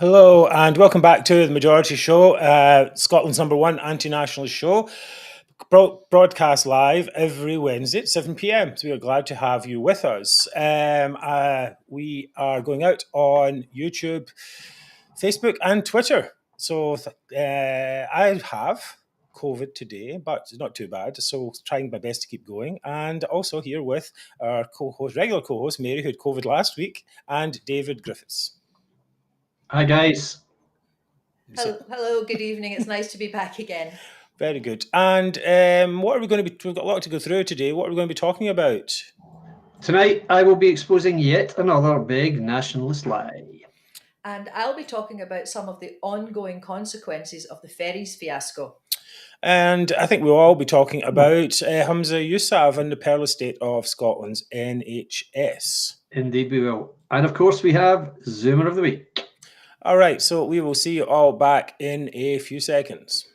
Hello and welcome back to the Majority Show, Scotland's #1 anti-nationalist show, broadcast live every Wednesday at 7 p.m. So we are glad to have you with us. We are going out on YouTube, Facebook and Twitter. So I have COVID today, but it's not too bad. So trying my best to keep going. And also here with our regular co-host, Mary, who had COVID last week, and David Griffiths. Hi, guys. Hello, good evening. It's nice to be back again. Very good. And what are we going to be? We've got a lot to go through today. What are we going to be talking about? Tonight, I will be exposing yet another big nationalist lie. And I'll be talking about some of the ongoing consequences of the Ferry's fiasco. And I think we'll all be talking about Humza Yousaf and the perilous state of Scotland's NHS. Indeed, we will. And of course, we have Zoomer of the Week. All right, so we will see you all back in a few seconds.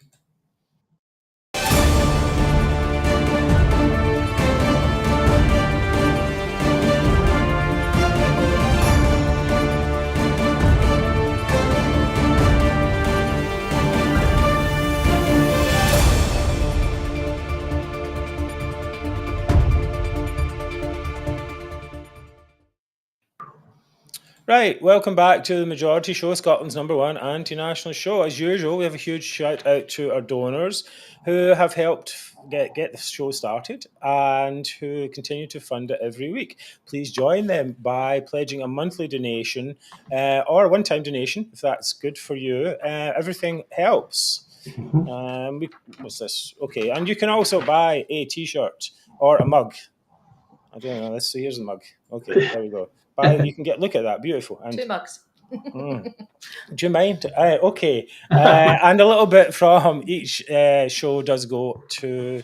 Right, welcome back to the Majority Show, Scotland's #1 anti-nationalist show. As usual, we have a huge shout out to our donors who have helped get the show started and who continue to fund it every week. Please join them by pledging a monthly donation or a one-time donation, if that's good for you. Everything helps. What's this? Okay, and you can also buy a T-shirt or a mug. I don't know. Let's see. Here's the mug. Okay, there we go. You can look at that, beautiful. And 2 mugs. Do you mind? Okay. And a little bit from each show does go to,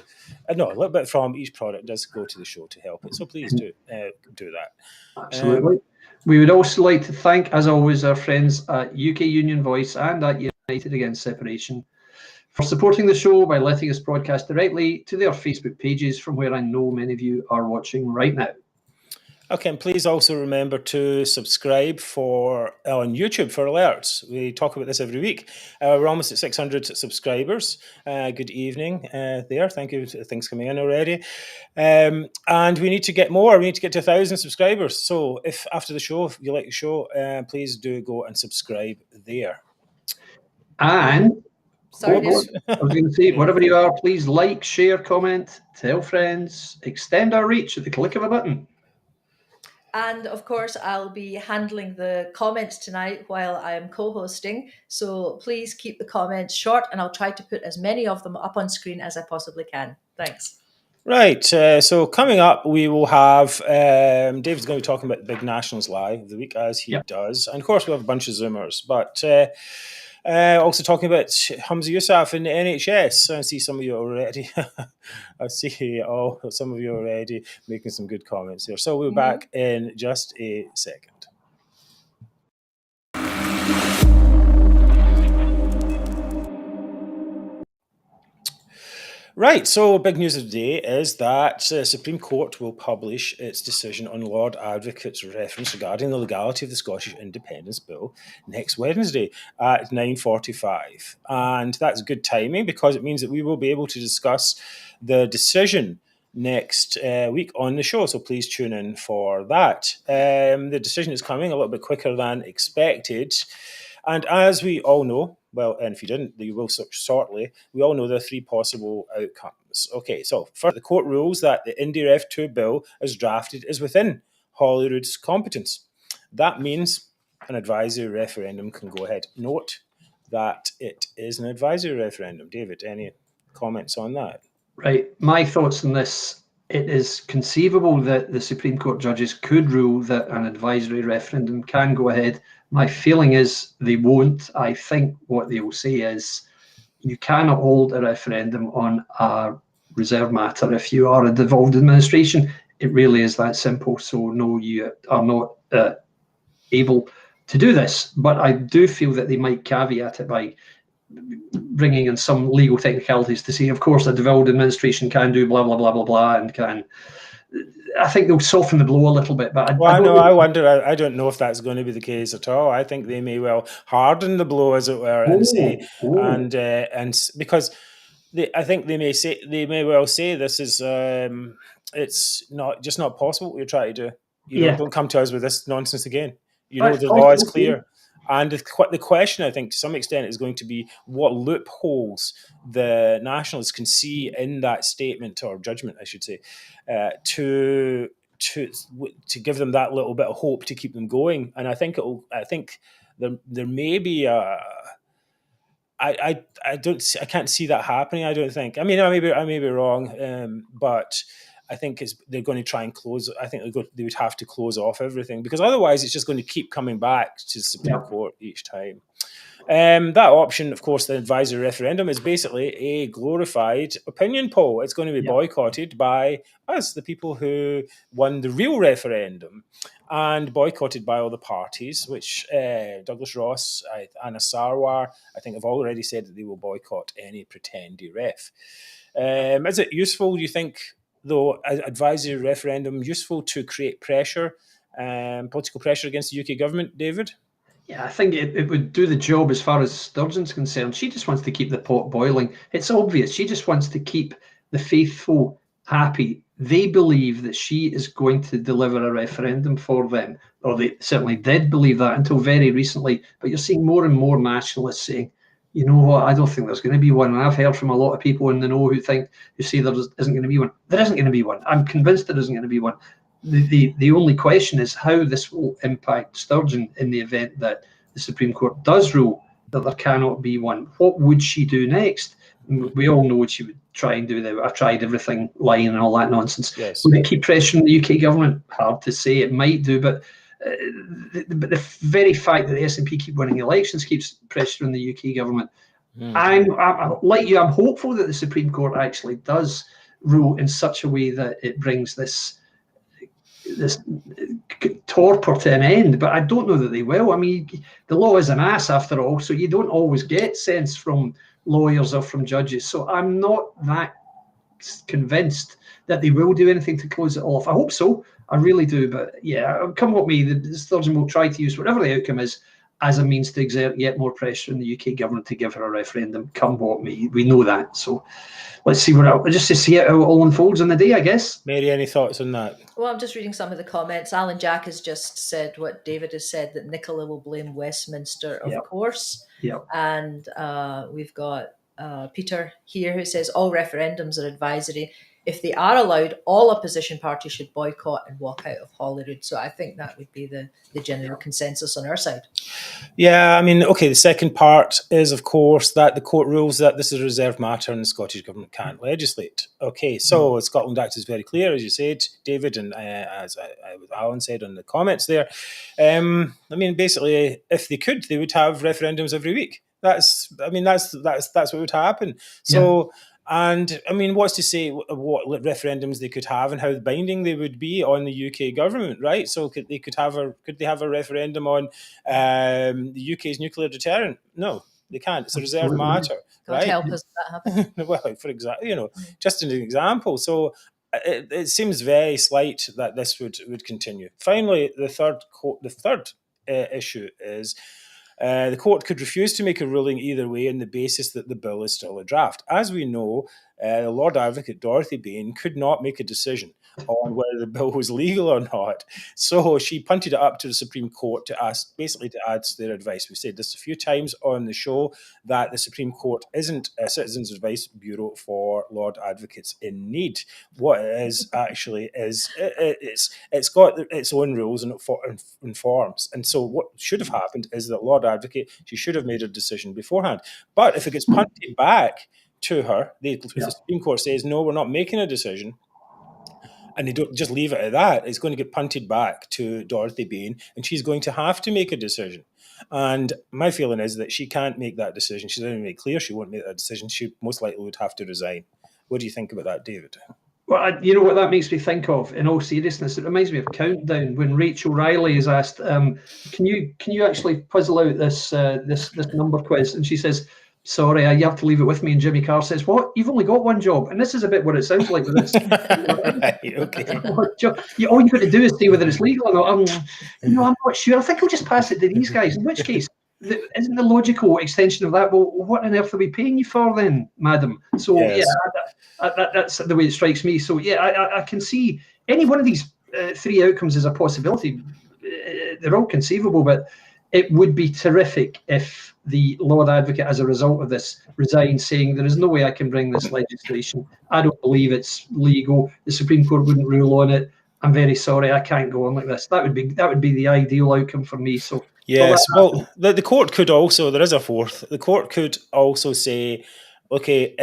a little bit from each product does go to the show to help it. So please do that. Absolutely. We would also like to thank, as always, our friends at UK Union Voice and at United Against Separation for supporting the show by letting us broadcast directly to their Facebook pages, from where I know many of you are watching right now. Okay, and please also remember to subscribe on YouTube for alerts. We talk about this every week. We're almost at 600 subscribers. Good evening there. Thank you. Things coming in already. And we need to get more. We need to get to 1,000 subscribers. So if after the show, if you like the show, please do go and subscribe there. And Sorry, I was going to say, wherever you are, please like, share, comment, tell friends, extend our reach at the click of a button. And of course, I'll be handling the comments tonight while I am co-hosting. So please keep the comments short, and I'll try to put as many of them up on screen as I possibly can. Thanks. Right. So coming up, we will have David's going to be talking about the big nationals live of the week, as he does. And of course, we have a bunch of Zoomers, but also talking about Humza Yousaf in the NHS. I see some of you already. I see some of you already making some good comments here. So we'll be back in just a second. Right, so big news of the day is that the Supreme Court will publish its decision on Lord Advocate's reference regarding the legality of the Scottish Independence Bill next Wednesday at 9:45. And that's good timing because it means that we will be able to discuss the decision next week on the show. So please tune in for that. The decision is coming a little bit quicker than expected. And as we all know, well, and if you didn't, you will shortly, we all know there are 3 possible outcomes. Okay, so first, the court rules that the IndyRef 2 bill as drafted is within Holyrood's competence. That means an advisory referendum can go ahead. Note that it is an advisory referendum. David, any comments on that? Right. My thoughts on this: it is conceivable that the Supreme Court judges could rule that an advisory referendum can go ahead. My feeling is they won't. I think what they will say is you cannot hold a referendum on a reserve matter if you are a devolved administration. It really is that simple. So no, you are not able to do this. But I do feel that they might caveat it by bringing in some legal technicalities to say, of course, a devolved administration can do blah, blah, blah, blah, blah, and can I think they'll soften the blow a little bit. But I wonder. I don't know if that's going to be the case at all. I think they may well harden the blow, as it were, and say, and because I think they may well say this is it's not possible what you're trying to do. Don't come to us with this nonsense again. The law is clear. And the question, I think, to some extent, is going to be what loopholes the nationalists can see in that statement or judgment, I should say, to give them that little bit of hope to keep them going. And I think there may be I can't see that happening. I don't think. I mean, I may be wrong, but I think they're going to try and close. I think they would have to close off everything, because otherwise it's just going to keep coming back to the Supreme Court each time. That option, of course, the advisory referendum, is basically a glorified opinion poll. It's going to be boycotted by us, the people who won the real referendum, and boycotted by all the parties, which Douglas Ross, Anna Sarwar, I think, have already said that they will boycott any pretendy ref. Is it useful, do you think, though, advisory referendum useful to create pressure, political pressure against the UK government, David? Yeah, I think it would do the job as far as Sturgeon's concerned. She just wants to keep the pot boiling. It's obvious. She just wants to keep the faithful happy. They believe that she is going to deliver a referendum for them, or they certainly did believe that until very recently. But you're seeing more and more nationalists saying, you know what, I don't think there's going to be one. And I've heard from a lot of people in the know who say there isn't going to be one. There isn't going to be one. I'm convinced there isn't going to be one. The only question is how this will impact Sturgeon in the event that the Supreme Court does rule that there cannot be one. What would she do next? We all know what she would try and do. I've tried everything line and all that nonsense. Yes. Would it keep pressuring the UK government? Hard to say. It might do, but the very fact that the SNP keep winning elections keeps pressuring the UK government. I'm like you. I'm hopeful that the Supreme Court actually does rule in such a way that it brings this torpor to an end, but I don't know that they will. I mean, the law is an ass after all, so you don't always get sense from lawyers or from judges. So I'm not that convinced that they will do anything to close it off. I hope so. I really do. But yeah, come what may, the Sturgeon will try to use whatever the outcome is as a means to exert yet more pressure on the UK government to give her a referendum, come what may. We know that. So let's see just to see how it all unfolds on the day, I guess. Mary, any thoughts on that? Well, I'm just reading some of the comments. Alan Jack has just said what David has said, that Nicola will blame Westminster, of course. Yep. And we've got Peter here who says all referendums are advisory. If they are allowed, all opposition parties should boycott and walk out of Holyrood. So I think that would be the general consensus on our side. Yeah, I mean, okay, the second part is, of course, that the court rules that this is a reserved matter and the Scottish Government can't legislate. Okay, so Scotland Act is very clear, as you said, David, and as Alan said on the comments there. I mean, basically, if they could, they would have referendums every week. That's what would happen. So... Yeah. And I mean, what's to say what referendums they could have and how binding they would be on the UK government, right? So could they have a referendum on the UK's nuclear deterrent? No, they can't. It's a reserved matter, right? God help us if that happens. Well, for example, just an example. So it seems very slight that this would continue. Finally, the third issue is. The court could refuse to make a ruling either way on the basis that the bill is still a draft. As we know, Lord Advocate Dorothy Bain could not make a decision on whether the bill was legal or not. So she punted it up to the Supreme Court to ask their advice. We've said this a few times on the show that the Supreme Court isn't a citizens' advice bureau for Lord Advocates in need. What it is actually is it's got its own rules and forms. And so what should have happened is that Lord Advocate, she should have made a decision beforehand. But if it gets punted back to her, the Supreme Court says, no, we're not making a decision, and they don't just leave it at that, it's going to get punted back to Dorothy Bain, and she's going to have to make a decision. And my feeling is that she can't make that decision. She's already made clear she won't make that decision. She most likely would have to resign. What do you think about that, David? Well, you know what that makes me think of, in all seriousness? It reminds me of Countdown, when Rachel Riley is asked, can you actually puzzle out this number quiz? And she says, sorry, you have to leave it with me. And Jimmy Carr says, what? You've only got one job. And this is a bit what it sounds like with this. Right, okay. All you've got to do is see whether it's legal or not. I'm not sure. I think I'll just pass it to these guys, in which case, isn't the logical extension of that, well, what on earth are we paying you for then, madam? So, Yes. that's the way it strikes me. So, I can see any one of these three outcomes as a possibility. They're all conceivable, but it would be terrific if the Lord Advocate, as a result of this, resigned, saying there is no way I can bring this legislation. I don't believe it's legal. The Supreme Court wouldn't rule on it. I'm very sorry, I can't go on like this. That would be the ideal outcome for me. So yes, well, the court could also, there is a fourth. The court could also say, okay,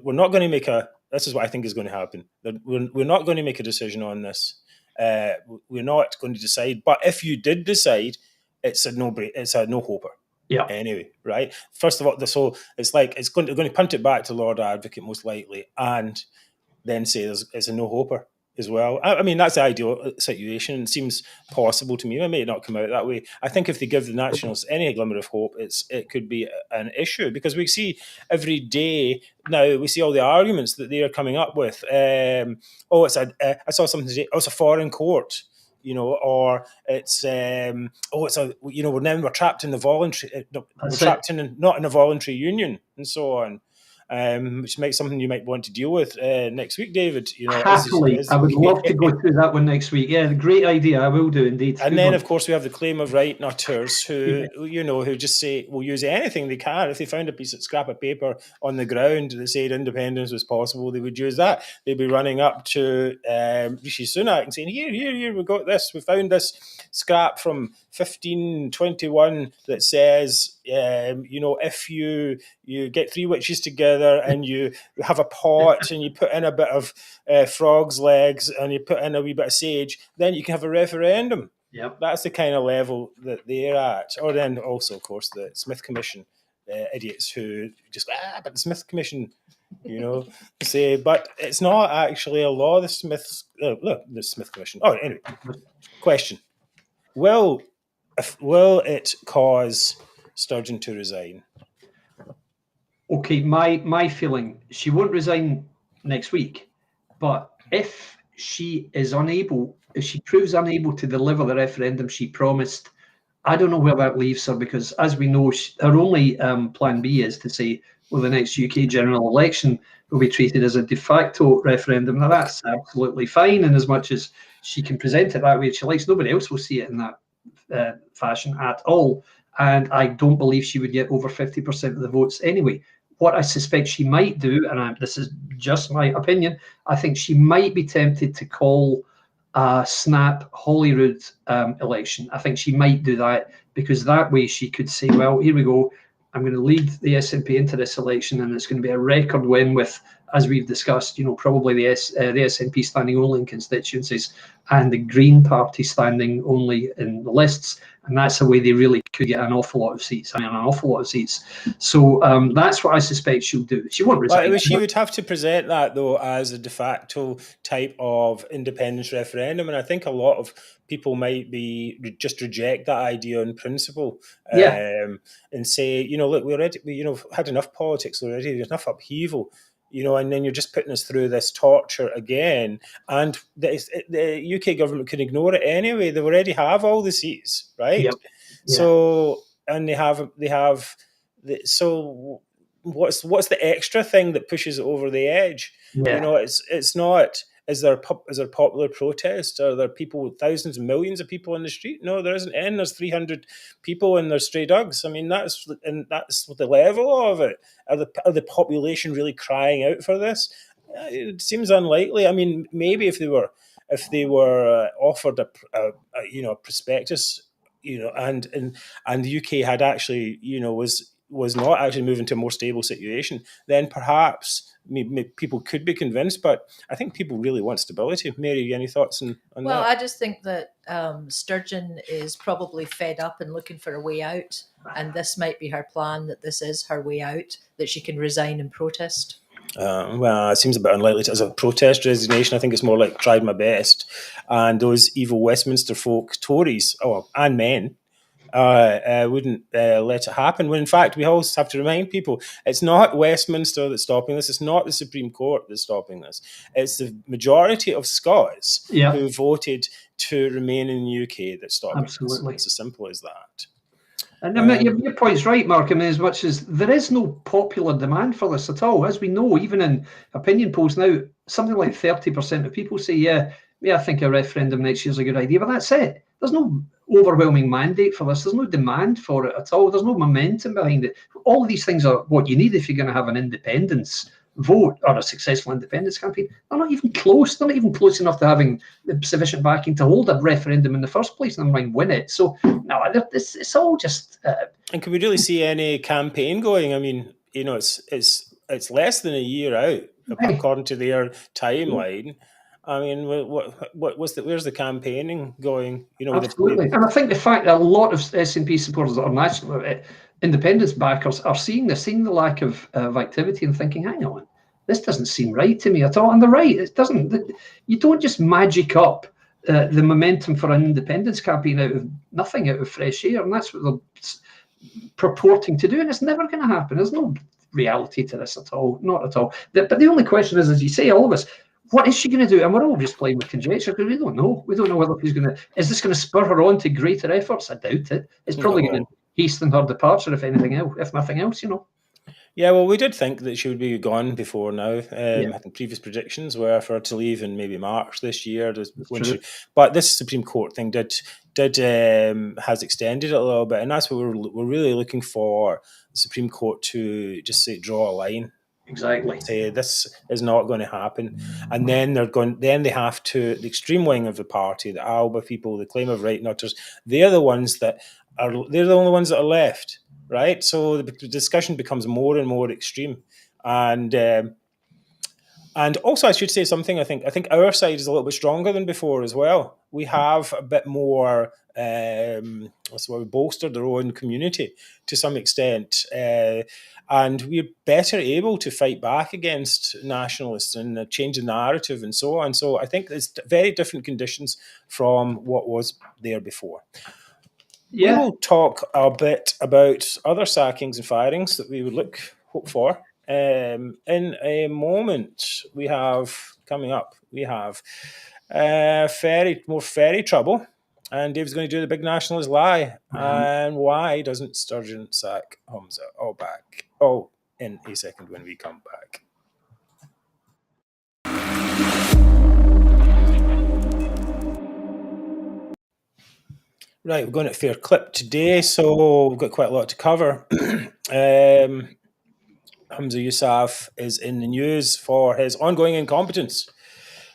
we're not going to make this is what I think is going to happen. We're not going to make a decision on this. We're not going to decide. But if you did decide, it's a no-hoper. Yeah. Anyway, right? First of all, so it's like it's going to punt it back to Lord Advocate most likely, and then say it's a no-hoper as well. I mean, that's the ideal situation. It seems possible to me. It may not come out that way. I think if they give the Nationals any glimmer of hope, it could be an issue, because we see every day now, we see all the arguments that they are coming up with. I saw something today. Oh, it's a foreign court. Or it's we're trapped in the voluntary. Not in a voluntary union, and so on. Which makes something you might want to deal with next week, David. Happily, I would love to go through that one next week. Yeah, great idea. I will do indeed. And then, of course, we have the claim of right nutters who just say we'll use anything they can. If they found a scrap of paper on the ground that said independence was possible, they would use that. They'd be running up to Rishi Sunak and saying, here, we got this. We found this scrap from 1521 that says, if you get three witches together and you have a pot and you put in a bit of frog's legs and you put in a wee bit of sage, then you can have a referendum. Yep. That's the kind of level that they're at. Or then also, of course, the Smith Commission idiots who just, but the Smith Commission, say, but it's not actually a law, the Smith Commission. Oh, anyway, question. Will it cause Sturgeon to resign? Okay, my feeling, she won't resign next week, but if she proves unable to deliver the referendum she promised, I don't know where that leaves her, because as we know, her only plan B is to say, well, the next UK general election will be treated as a de facto referendum. Now, that's absolutely fine, in as much as she can present it that way if she likes. Nobody else will see it in that fashion at all. And I don't believe she would get over 50% of the votes anyway. What I suspect she might do, and this is just my opinion, I think she might be tempted to call a snap Holyrood election. I think she might do that, because that way she could say, well, here we go, I'm going to lead the SNP into this election, and it's going to be a record win with, as we've discussed, probably the SNP standing only in constituencies and the Green Party standing only in the lists. And that's the way they really could get an awful lot of seats. So that's what I suspect she'll do. She won't resign. But she would have to present that, though, as a de facto type of independence referendum. And I think a lot of people might just reject that idea in principle, and say, look, we had enough politics already, there's enough upheaval. And then you're just putting us through this torture again. And the UK government can ignore it anyway. They already have all the seats, right? Yep. Yeah. So, and so what's the extra thing that pushes it over the edge? Yeah. It's not. Is there popular protest? Are there thousands and millions of people in the street? No, there isn't. And there's 300 people and there's stray dogs. I mean, that's the level of it. Are the population really crying out for this? It seems unlikely. I mean, maybe if they were offered a prospectus, and the UK had actually, was not actually moving to a more stable situation, then perhaps people could be convinced. But I think people really want stability. Mary, any thoughts on that? Well, I just think that Sturgeon is probably fed up and looking for a way out, and this might be her plan, that this is her way out, that she can resign and protest. Well, it seems a bit unlikely as a protest resignation. I think it's more like tried my best. And those evil Westminster folk, Tories, and men, wouldn't let it happen. When in fact, we always have to remind people it's not Westminster that's stopping this. It's not the Supreme Court that's stopping this. It's the majority of Scots who voted to remain in the UK that's stopping Absolutely. this. It's as simple as that. And I mean, your point's right, Mark. I mean, as much as there is no popular demand for this at all, as we know, even in opinion polls now, something like 30% of people say, yeah, I think a referendum next year is a good idea, but that's it. There's no overwhelming mandate for this. There's no demand for it at all. There's no momentum behind it. All of these things are what you need if you're going to have an independence vote or a successful independence campaign. They're not even close. They're not even close enough to having the sufficient backing to hold a referendum in the first place, never mind win it. So no, it's all just. And can we really see any campaign going? I mean, you know, it's less than a year out according to their timeline. I mean, where's the campaigning going? You know, absolutely. And I think the fact that a lot of SNP supporters that are national independence backers are seeing the lack of activity and thinking, hang on, this doesn't seem right to me at all. And they're right, it doesn't. You don't just magic up the momentum for an independence campaign out of nothing, out of fresh air, and that's what they're purporting to do, and it's never going to happen. There's no reality to this at all, not at all. But the only question is, as you say, all of us, what is she going to do? And we're all just playing with conjecture because we don't know. We don't know whether she's going to. Is this going to spur her on to greater efforts? I doubt it. It's probably going to hasten her departure, if anything else, if nothing else, you know. Yeah, well, we did think that she would be gone before now. I think previous predictions were for her to leave in maybe March this year. But this Supreme Court thing has extended it a little bit, and that's what we're really looking for the Supreme Court to just say draw a line. Exactly. Say this is not going to happen, and then they have to, the extreme wing of the party, the ALBA people, the claim of right nutters. They're the only ones that are left. Right, so the discussion becomes more and more extreme, and also I should say something. I think our side is a little bit stronger than before as well. We have a bit more. We bolstered our own community to some extent, and we're better able to fight back against nationalists and change the narrative and so on. So I think it's very different conditions from what was there before. Yeah. We will talk a bit about other sackings and firings that we would hope for. In a moment, we have more Ferry trouble, and Dave's going to do the big nationalist lie. And why doesn't Sturgeon sack Humza? All in a second when we come back. Right, we're going at fair clip today, so we've got quite a lot to cover. Humza Yousaf is in the news for his ongoing incompetence.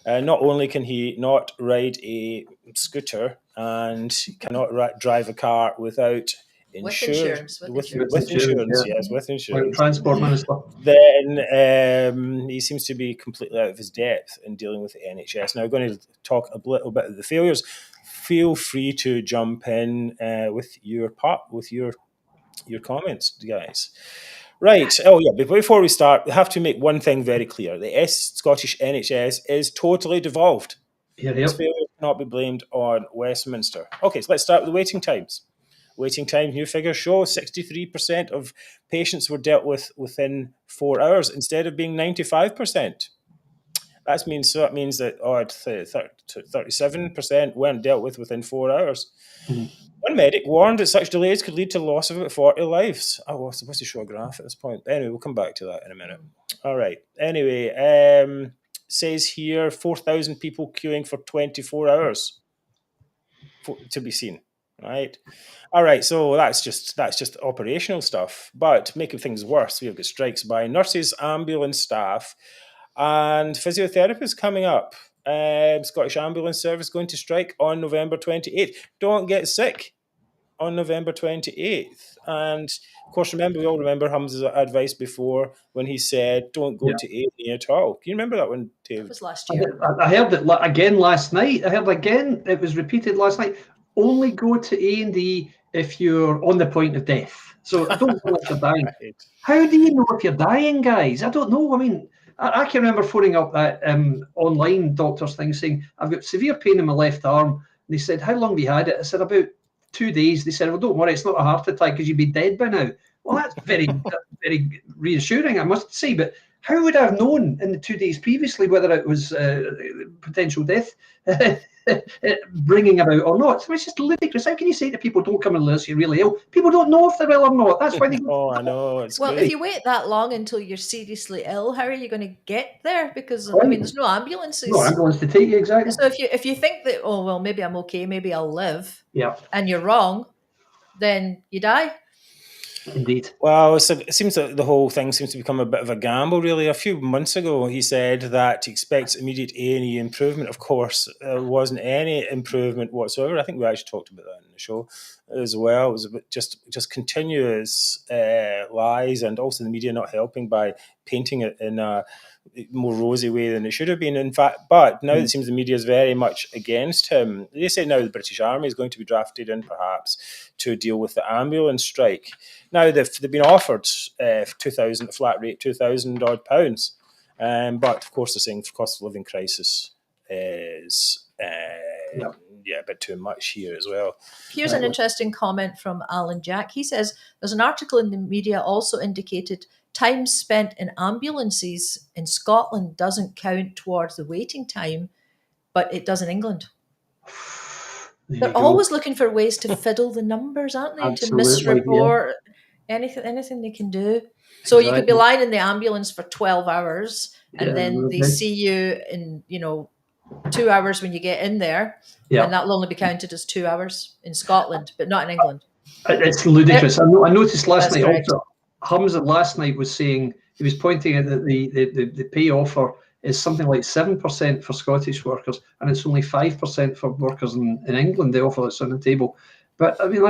Not only can he not ride a scooter and cannot drive a car without insurance. With insurance. Like Transport Minister. Then he seems to be completely out of his depth in dealing with the NHS. Now, we're going to talk a little bit of the failures. Feel free to jump in with your comments, guys. Right. Oh, yeah. Before we start, we have to make one thing very clear. The Scottish NHS is totally devolved. This failure cannot be blamed on Westminster. Okay, so let's start with the waiting times. Waiting time, new figures show 63% of patients were dealt with within 4 hours instead of being 95%. That means that 37% weren't dealt with within 4 hours. One medic warned that such delays could lead to the loss of about 40 lives. I was supposed to show a graph at this point. Anyway, we'll come back to that in a minute. All right. Anyway, says here 4,000 people queuing for 24 hours to be seen. Right. All right. So that's just operational stuff. But making things worse, we have got strikes by nurses, ambulance staff, and physiotherapists coming up. Scottish Ambulance Service going to strike on November 28th. Don't get sick on November 28th. And of course, we all remember Humza's advice before when he said, don't go to A&E at all. Can you remember that one, Dave? That was last year. I heard it again last night. It was repeated last night. Only go to A&E if you're on the point of death. So don't go if you're dying. Right. How do you know if you're dying, guys? I don't know. I mean, I can remember phoning up that online doctor's thing saying, I've got severe pain in my left arm. And they said, how long have you had it? I said, about 2 days, they said, well, don't worry, it's not a heart attack because you'd be dead by now. Well, that's very, very reassuring, I must say. But how would I have known in the 2 days previously whether it was potential death bringing about or not? So it's just ludicrous. How can you say to people, don't come unless you're really ill? People don't know if they're ill or not. That's why they Oh, I know. It's Well, great. if you wait that long until you're seriously ill, how are you going to get there? Because I mean, there's no ambulances. No ambulance to take you, exactly. So if you think that, oh well, maybe I'm okay, maybe I'll live, Yeah, and you're wrong, then you die. indeed. Well, it seems that the whole thing seems to become a bit of a gamble, really. A few months ago, he said that he expects immediate A&E improvement. Of course, there wasn't any improvement whatsoever. I think we actually talked about that in the show as well. It was a bit just continuous lies, and also the media not helping by painting it in a more rosy way than it should have been. In fact, but now it seems the media is very much against him. They say now the British Army is going to be drafted in, perhaps, to deal with the ambulance strike. Now they've been offered £2,000 flat rate, £2,000 odd pounds, but of course they're saying the cost of living crisis is a bit too much here as well. Here's an interesting comment from Alan Jack. He says there's an article in the media also indicated time spent in ambulances in Scotland doesn't count towards the waiting time, but it does in England. They're always looking for ways to fiddle the numbers, aren't they? Absolutely, to misreport anything they can do. So you could be lying in the ambulance for 12 hours and then they see you in, 2 hours when you get in there, and that'll only be counted as 2 hours in Scotland, but not in England. It's ludicrous. I noticed last night also, Humza last night was saying, he was pointing out that the pay offer is something like 7% for Scottish workers, and it's only 5% for workers in England, the offer that's on the table. But I mean,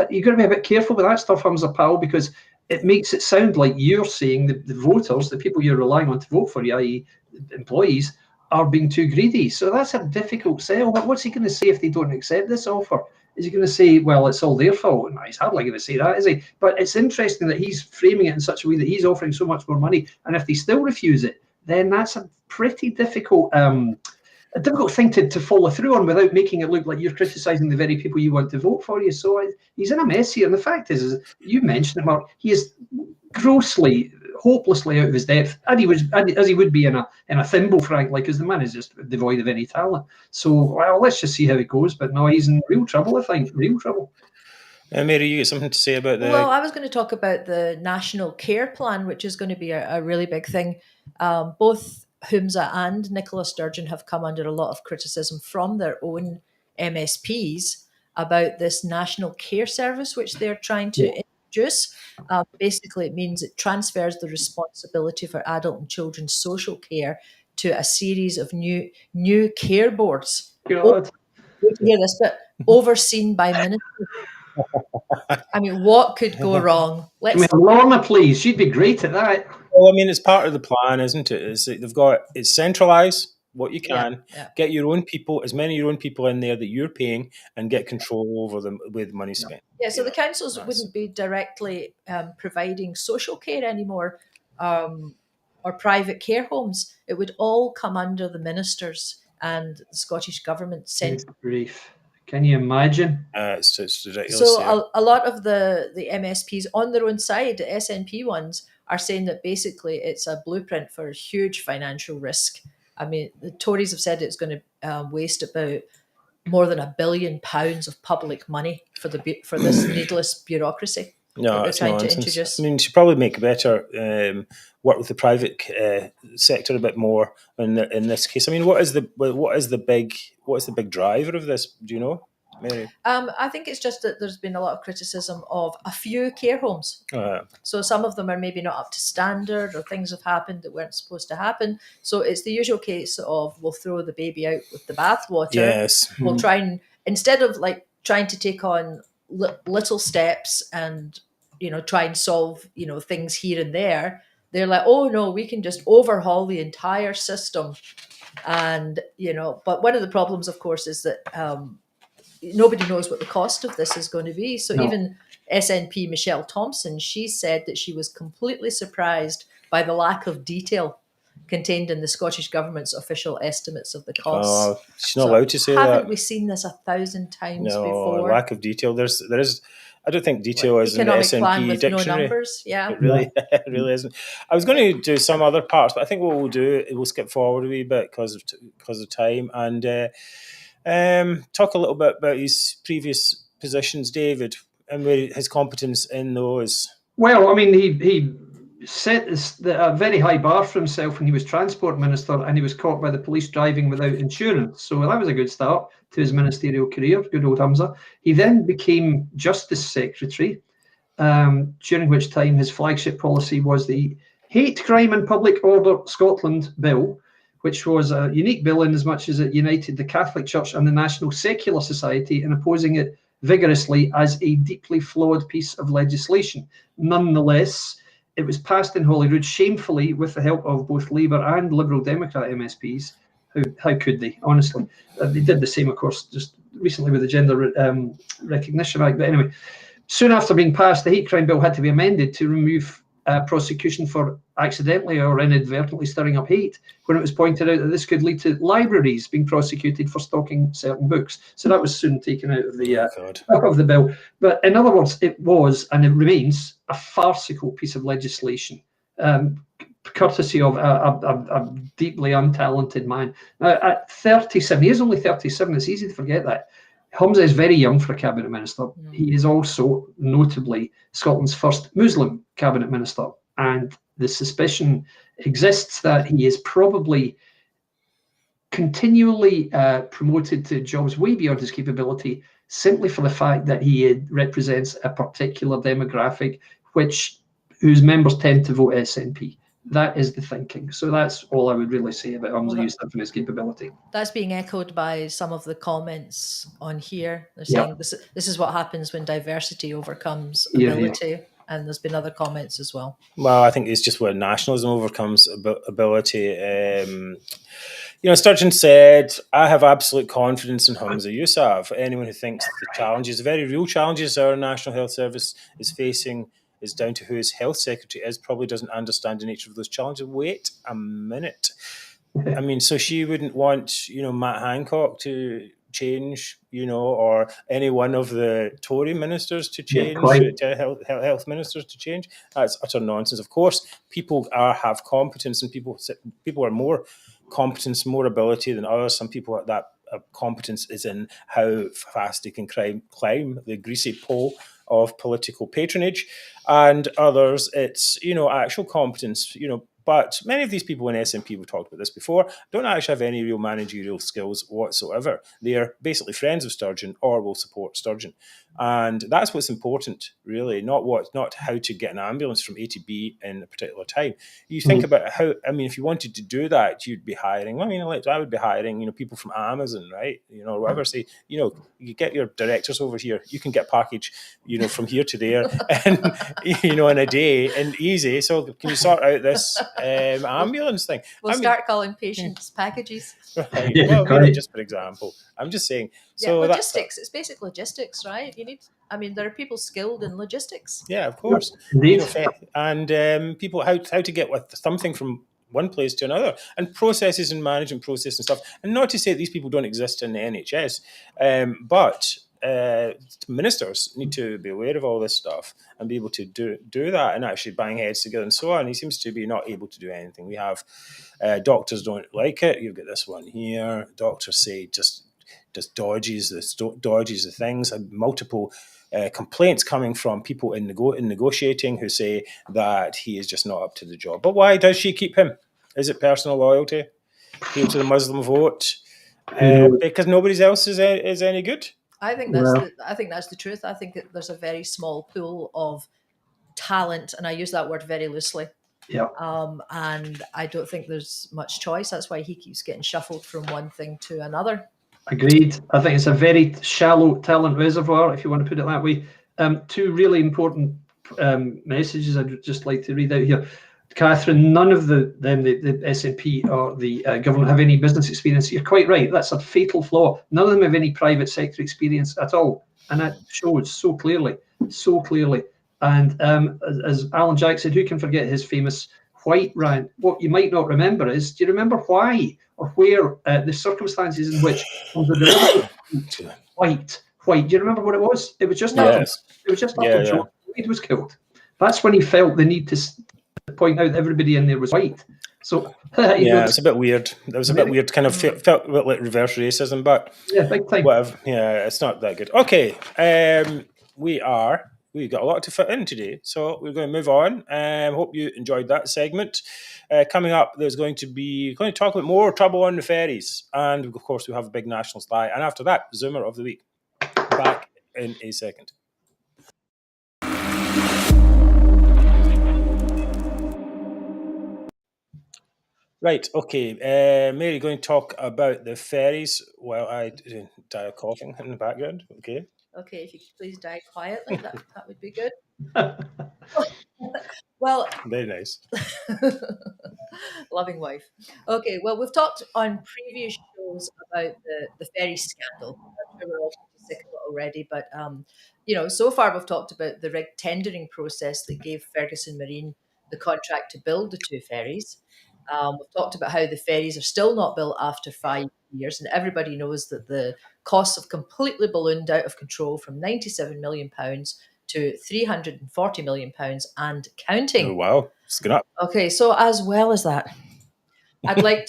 you've got to be a bit careful with that stuff, Humza, pal, because it makes it sound like you're saying the voters, the people you're relying on to vote for you, i.e. employees, are being too greedy. So that's a difficult sell. But what's he going to say if they don't accept this offer? Is he going to say, well, it's all their fault? No, he's hardly going to say that, is he? But it's interesting that he's framing it in such a way that he's offering so much more money. And if they still refuse it, then that's a pretty difficult thing to follow through on without making it look like you're criticising the very people you want to vote for you. So he's in a mess here. And the fact is you mentioned it, Mark, he is grossly, hopelessly out of his depth, as he would be in a thimble, frankly, because the man is just devoid of any talent. So, well, let's just see how it goes. But no, he's in real trouble, I think, real trouble. Mary, you got something to say about that? Well, I was going to talk about the National Care Plan, which is going to be a really big thing. Both Humza and Nicola Sturgeon have come under a lot of criticism from their own MSPs about this National Care Service, which they're trying to introduce. Basically, it means it transfers the responsibility for adult and children's social care to a series of new care boards. God. Hear this, but overseen by ministers. I mean, what could go wrong? Lorna, please. She'd be great at that. Well, I mean, it's part of the plan, isn't it? It's centralise what you can, get your own people, as many of your own people in there that you're paying, and get control over them with money spent. Yeah, so the councils wouldn't be directly providing social care anymore, or private care homes. It would all come under the ministers and the Scottish Government. Grief. Can you imagine? It's ridiculous. So a lot of the MSPs on their own side, the SNP ones, are saying that basically it's a blueprint for huge financial risk. I mean, the Tories have said it's going to waste about more than £1 billion of public money for this needless bureaucracy. No, it's nonsense. I mean, you should probably make better work with the private sector a bit more in this case. I mean, what is the big driver of this? Do you know, Mary? I think it's just that there's been a lot of criticism of a few care homes. So some of them are maybe not up to standard, or things have happened that weren't supposed to happen. So it's the usual case of we'll throw the baby out with the bathwater. Yes. We'll try and, instead of like trying to take on little steps and try and solve things here and there, they're like, oh no, we can just overhaul the entire system. And but one of the problems, of course, is that nobody knows what the cost of this is going to be. So even SNP Michelle Thompson, she said that she was completely surprised by the lack of detail contained in the Scottish Government's official estimates of the costs. She's not allowed to say that. Haven't we seen this 1,000 times before? Lack of detail. There is. I don't think detail is in the economic plan SNP with dictionary. no numbers. Yeah, it really isn't. I was going to do some other parts, but I think what we'll do, we'll skip forward a wee bit because of time, and talk a little bit about his previous positions, David, and his competence in those. Well, I mean, he set a very high bar for himself when he was Transport Minister, and he was caught by the police driving without insurance. So that was a good start to his ministerial career, good old Humza. He then became Justice Secretary, during which time his flagship policy was the Hate Crime and Public Order Scotland Bill, which was a unique bill in as much as it united the Catholic Church and the National Secular Society in opposing it vigorously as a deeply flawed piece of legislation. Nonetheless, it was passed in Holyrood shamefully with the help of both Labour and Liberal Democrat MSPs. How could they, honestly? They did the same, of course, just recently with the Gender Recognition Act. But anyway, soon after being passed, the hate crime bill had to be amended to remove prosecution for accidentally or inadvertently stirring up hate, when it was pointed out that this could lead to libraries being prosecuted for stalking certain books. So that was soon taken out of the bill. But in other words, it was and it remains a farcical piece of legislation, courtesy of a deeply untalented man. Now, at 37, he is only 37, it's easy to forget that. Humza is very young for a cabinet minister. He is also notably Scotland's first Muslim cabinet minister, and the suspicion exists that he is probably continually promoted to jobs way beyond his capability, simply for the fact that he represents a particular demographic whose members tend to vote SNP. That is the thinking. So that's all I would really say about Humza Yousaf and his capability. That's being echoed by some of the comments on here. They're saying this is what happens when diversity overcomes ability. Yeah. And there's been other comments as well. Well, I think it's just where nationalism overcomes ability. Sturgeon said, I have absolute confidence in Humza Yousaf. Anyone who thinks the challenges, the very real challenges our National Health Service is facing is down to who his health secretary is, probably doesn't understand the nature of those challenges. Wait a minute. I mean, so she wouldn't want, Matt Hancock to change, or any one of the Tory ministers to change, to health ministers to change. That's utter nonsense. Of course, people have competence, and people are more competence, more ability than others. Some people that competence is in how fast they can climb the greasy pole of political patronage, and others it's actual competence. But many of these people in SNP, we've talked about this before, don't actually have any real managerial skills whatsoever. They are basically friends of Sturgeon or will support Sturgeon. And that's what's important, really, not how to get an ambulance from A to B in a particular time. You think about if you wanted to do that, you'd be hiring, I would be hiring, people from Amazon, right? Or whatever, say, you get your directors over here, you can get a package, from here to there, and, in a day, and easy. So can you sort out this ambulance thing? We'll start calling patients packages. Right. Well, maybe just for example. I'm just saying. So logistics. It's basic logistics, right? There are people skilled in logistics. Yeah, of course. And people how to get with something from one place to another, and processes and management process and stuff. And not to say that these people don't exist in the NHS, but ministers need to be aware of all this stuff and be able to do that and actually bang heads together and so on. He seems to be not able to do anything. We have doctors don't like it. You've got this one here. Doctors say just dodges the things, and multiple complaints coming from people in negotiating who say that he is just not up to the job. But why does she keep him? Is it personal loyalty? Appeal to the Muslim vote? Because nobody else is any good? I think that's the truth. I think that there's a very small pool of talent, and I use that word very loosely. Yeah. And I don't think there's much choice. That's why he keeps getting shuffled from one thing to another. Agreed. I think it's a very shallow talent reservoir, if you want to put it that way. Two really important messages I'd just like to read out here. Catherine, none of the SNP or the government have any business experience. You're quite right. That's a fatal flaw. None of them have any private sector experience at all. And that shows so clearly. And as Alan Jack said, who can forget his famous White ran. What you might not remember is, do you remember why or where the circumstances in which the derivative White? Do you remember what it was? It was just after George Floyd was killed. That's when he felt the need to point out that everybody in there was white. So yeah, it's a bit weird. That was a bit weird. Kind of felt a bit like reverse racism, but yeah, big time. Whatever. Yeah, it's not that good. Okay, we've got a lot to fit in today, so we're going to move on. Hope you enjoyed that segment. Coming up, we're going to talk about more trouble on the ferries, and of course we have a big nationalist lie. And after that, Zoomer of the week. Back in a second. Right, okay. Mary, going to talk about the ferries while I die of coughing in the background. Okay. Okay, if you could please die quietly, that would be good. Well, very nice. Loving wife. Okay, well, we've talked on previous shows about the ferry scandal. I'm sure we're all pretty sick of it already, but so far we've talked about the rigged tendering process that gave Ferguson Marine the contract to build the two ferries. We've talked about how the ferries are still not built after 5 years, and everybody knows that the costs have completely ballooned out of control from £97 million to £340 million and counting. Oh, wow. It's gone up. Okay, so as well as that, I'd like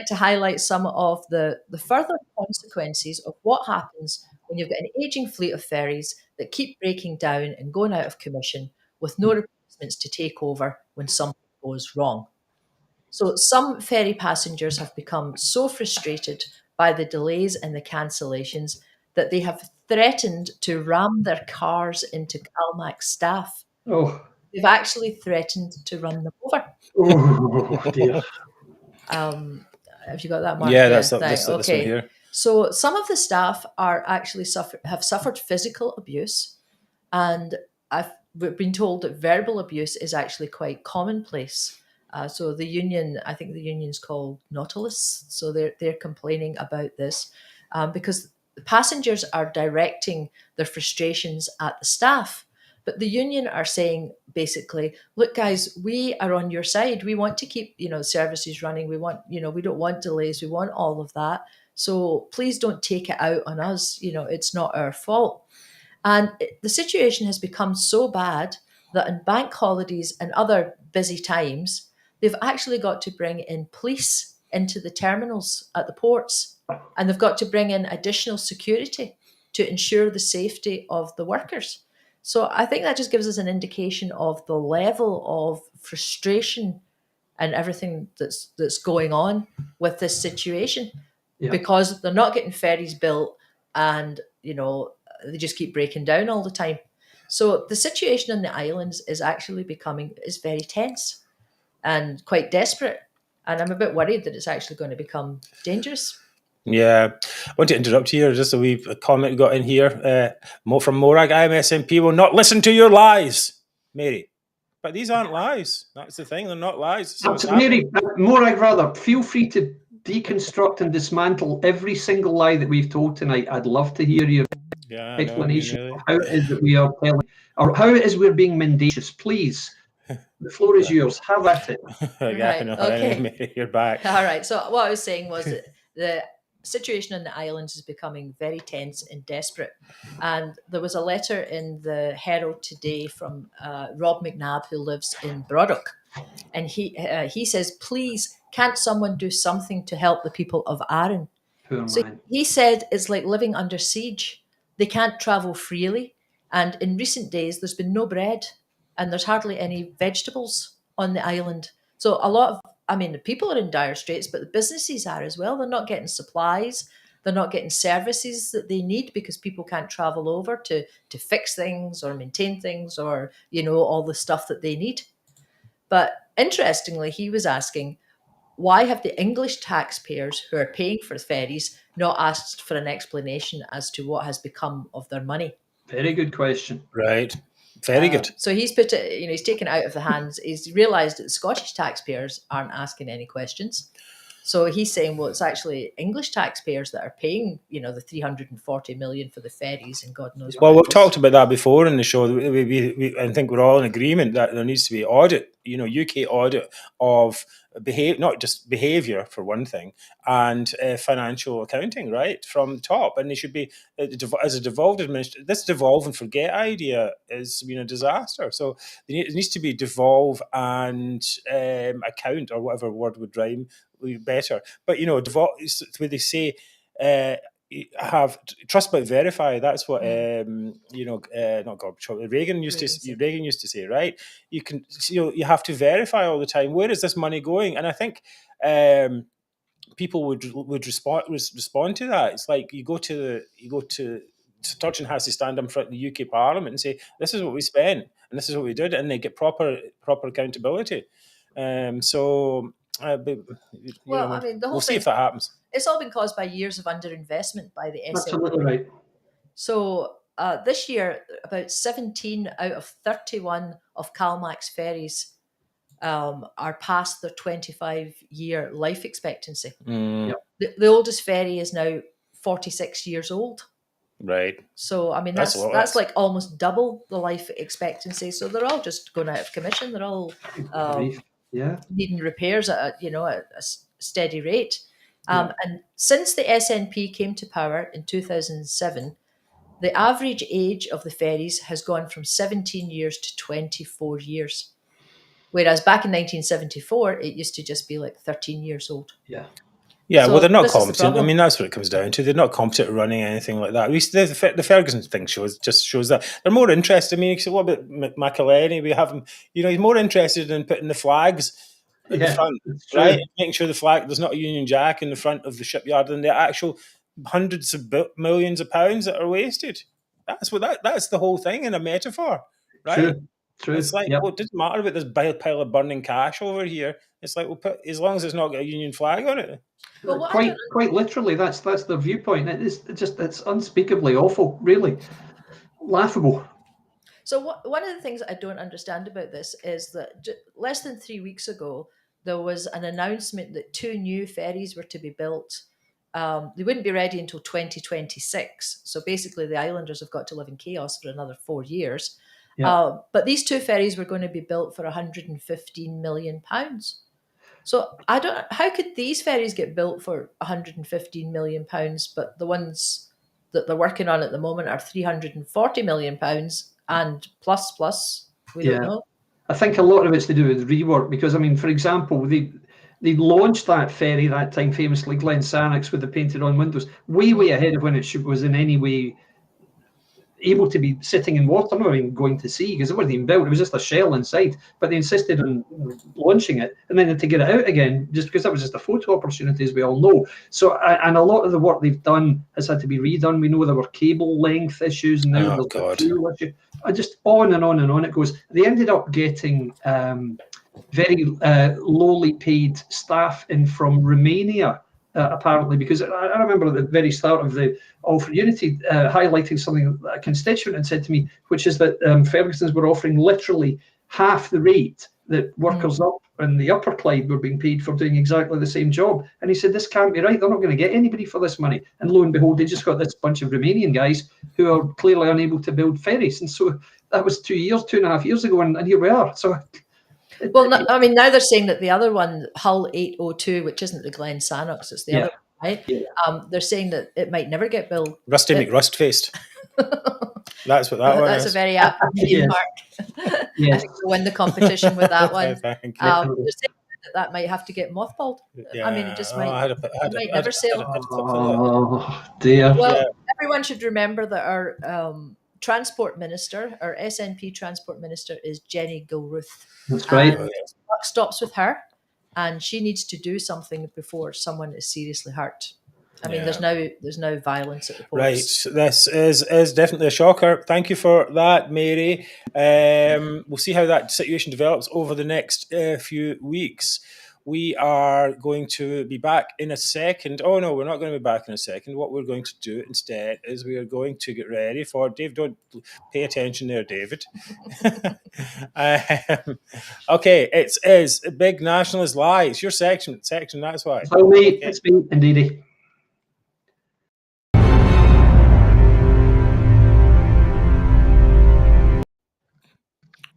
to highlight some of the further consequences of what happens when you've got an aging fleet of ferries that keep breaking down and going out of commission with no replacements to take over when something goes wrong. So some ferry passengers have become so frustrated by the delays and the cancellations that they have threatened to ram their cars into CalMac staff. Oh. They've actually threatened to run them over. Oh, dear. Have you got that, Mark? Yeah, that's this one here. So some of the staff are actually have suffered physical abuse, and we've been told that verbal abuse is actually quite commonplace. So the union, I think the union's called Nationalist, so they're complaining about this because the passengers are directing their frustrations at the staff. But the union are saying basically, look, guys, we are on your side. We want to keep, services running. We want, we don't want delays. We want all of that. So please don't take it out on us. It's not our fault. And the situation has become so bad that in bank holidays and other busy times, they've actually got to bring in police into the terminals at the ports, and they've got to bring in additional security to ensure the safety of the workers. So I think that just gives us an indication of the level of frustration and everything that's going on with this situation, because they're not getting ferries built, and they just keep breaking down all the time. So the situation in the islands is actually is very tense and quite desperate, and I'm a bit worried that it's actually going to become dangerous. Yeah, I want to interrupt here. Just a wee comment got in here from Morag. IMSMP will not listen to your lies, Mary. But these aren't lies. That's the thing. They're not lies. So Mary, Morag, rather, feel free to deconstruct and dismantle every single lie that we've told tonight. I'd love to hear your explanation of how it is that we are telling, or how it is we're being mendacious. Please, the floor is yours. Have at it. Okay. You're back. All right. So what I was saying was that the situation in the islands is becoming very tense and desperate. And there was a letter in the Herald today from Rob McNabb, who lives in Broddock. And he says, please, can't someone do something to help the people of Arran? He said it's like living under siege. They can't travel freely. And in recent days, there's been no bread and there's hardly any vegetables on the island. So the people are in dire straits, but the businesses are as well. They're not getting supplies. They're not getting services that they need because people can't travel over to fix things or maintain things or, all the stuff that they need. But interestingly, he was asking, why have the English taxpayers who are paying for the ferries not asked for an explanation as to what has become of their money? Very good question. Right. Very good. So he's put it, he's taken it out of the hands. He's realised that the Scottish taxpayers aren't asking any questions. So he's saying, well, it's actually English taxpayers that are paying, the 340 million for the ferries and God knows what. Well, we've talked about that before in the show. I think we're all in agreement that there needs to be audit, UK audit of not just behaviour for one thing, and financial accounting, right, from the top. And they should be, as a devolved administration, this devolve and forget idea is a disaster. So it needs to be devolve and account, or whatever word would rhyme better. But devolve, where they say. Have trust but verify. That's what not Gorbachev, Reagan used to say, right? You can, you have to verify all the time. Where is this money going? And I think people would respond to that. It's like Sturgeon has to stand in front of the UK Parliament and say, "This is what we spent and this is what we did," and they get proper accountability. We'll see if that happens. It's all been caused by years of underinvestment by the SNP. Absolutely right. So this year, about 17 out of 31 of CalMac's ferries are past their 25-year life expectancy. Mm. Yep. The oldest ferry is now 46 years old. Right. So, I mean, that's like almost double the life expectancy. So they're all just going out of commission. They're all needing repairs at a steady rate. And since the SNP came to power in 2007, the average age of the ferries has gone from 17 years to 24 years. Whereas back in 1974, it used to just be like 13 years old. Yeah. Yeah, so well, they're not competent. I mean, that's what it comes down to. They're not competent at running anything like that. At least the Ferguson thing shows that they're more interested. I mean, what about McElhenney? We have him. He's more interested in putting the flags in the front, right? Making sure the flag, there's not a Union Jack in the front of the shipyard, than the actual hundreds of millions of pounds that are wasted. That's the whole thing in a metaphor, right? True. It's like, well, it doesn't matter about this pile of burning cash over here. It's like, we'll put, as long as it's not got a Union flag on it. Well, quite literally, that's the viewpoint. It's unspeakably awful, really laughable. So one of the things I don't understand about this is that less than 3 weeks ago, there was an announcement that 2 new ferries were to be built. They wouldn't be ready until 2026. So basically, the islanders have got to live in chaos for another 4 years. Yeah. But these 2 ferries were going to be built for £115 million. So how could these ferries get built for £115 million, but the ones that they're working on at the moment are £340 million and plus, we don't know. I think a lot of it's to do with rework, because, I mean, for example, they launched that ferry that time, famously Glen Sannox, with the painted on windows, way ahead of when it was in any way able to be sitting in water, not even going to sea, because it wasn't even built. It was just a shell inside, but they insisted on launching it and then to get it out again, just because that was just a photo opportunity, as we all know. So, and a lot of the work they've done has had to be redone. We know there were cable length issues, and now there's a fuel issue. Just on and on and on it goes. They ended up getting very lowly paid staff in from Romania, apparently, because I remember at the very start of the All for Unity highlighting something that a constituent had said to me, which is that Ferguson's were offering literally half the rate that workers up in the Upper Clyde were being paid for doing exactly the same job. And he said, this can't be right. They're not going to get anybody for this money. And lo and behold, they just got this bunch of Romanian guys who are clearly unable to build ferries. And so that was 2.5 years ago, and here we are. So. Well, I mean, now they're saying that the other one, Hull 802, which isn't the Glen Sannox, it's the other one, right? Yeah. They're saying that it might never get built. Rusty McRustfaced. That's what that one is. That's a very apt mark. Yes. I think we'll win the competition with that one. They're saying that might have to get mothballed. Yeah. I mean, it just might never sail. Oh, dear. Well, everyone should remember that our transport minister, our SNP transport minister, is Jenny Gilruth. That's right. And buck stops with her, and she needs to do something before someone is seriously hurt. I mean, there's no violence at the ports. Right. This is definitely a shocker. Thank you for that, Mary. We'll see how that situation develops over the next few weeks. We are going to be back in a second. Oh, no, we're not going to be back in a second. What we're going to do instead is we are going to get ready for... Dave, don't pay attention there, David. Okay, it is Big Nationalist Lie. It's your section, that's why. It's me, indeedy.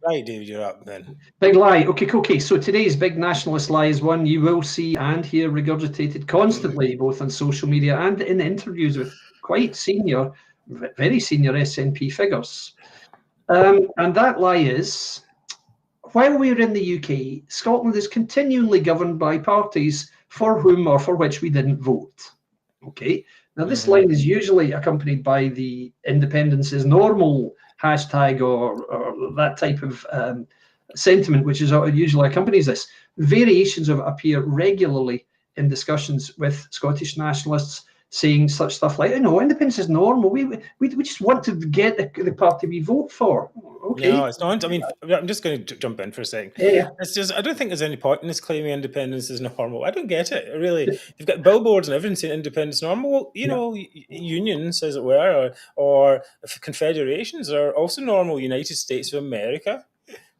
Right, David, you're up then. Big lie. Okay. So today's big nationalist lie is one you will see and hear regurgitated constantly, both on social media and in interviews with quite senior, very senior SNP figures. And that lie is, while we're in the UK, Scotland is continually governed by parties for whom or for which we didn't vote. Okay. Now, this line is usually accompanied by the independence is normal hashtag or that type of sentiment, which is usually accompanies this. Variations of it appear regularly in discussions with Scottish nationalists, saying such stuff like, independence is normal. We just want to get the party we vote for. Okay. No, it's not. I mean, I'm just going to jump in for a second. Yeah. It's just, I don't think there's any point in this claiming independence is normal. I don't get it, really. You've got billboards and everything saying independence is normal. Well, unions, as it were, or confederations are also normal. United States of America,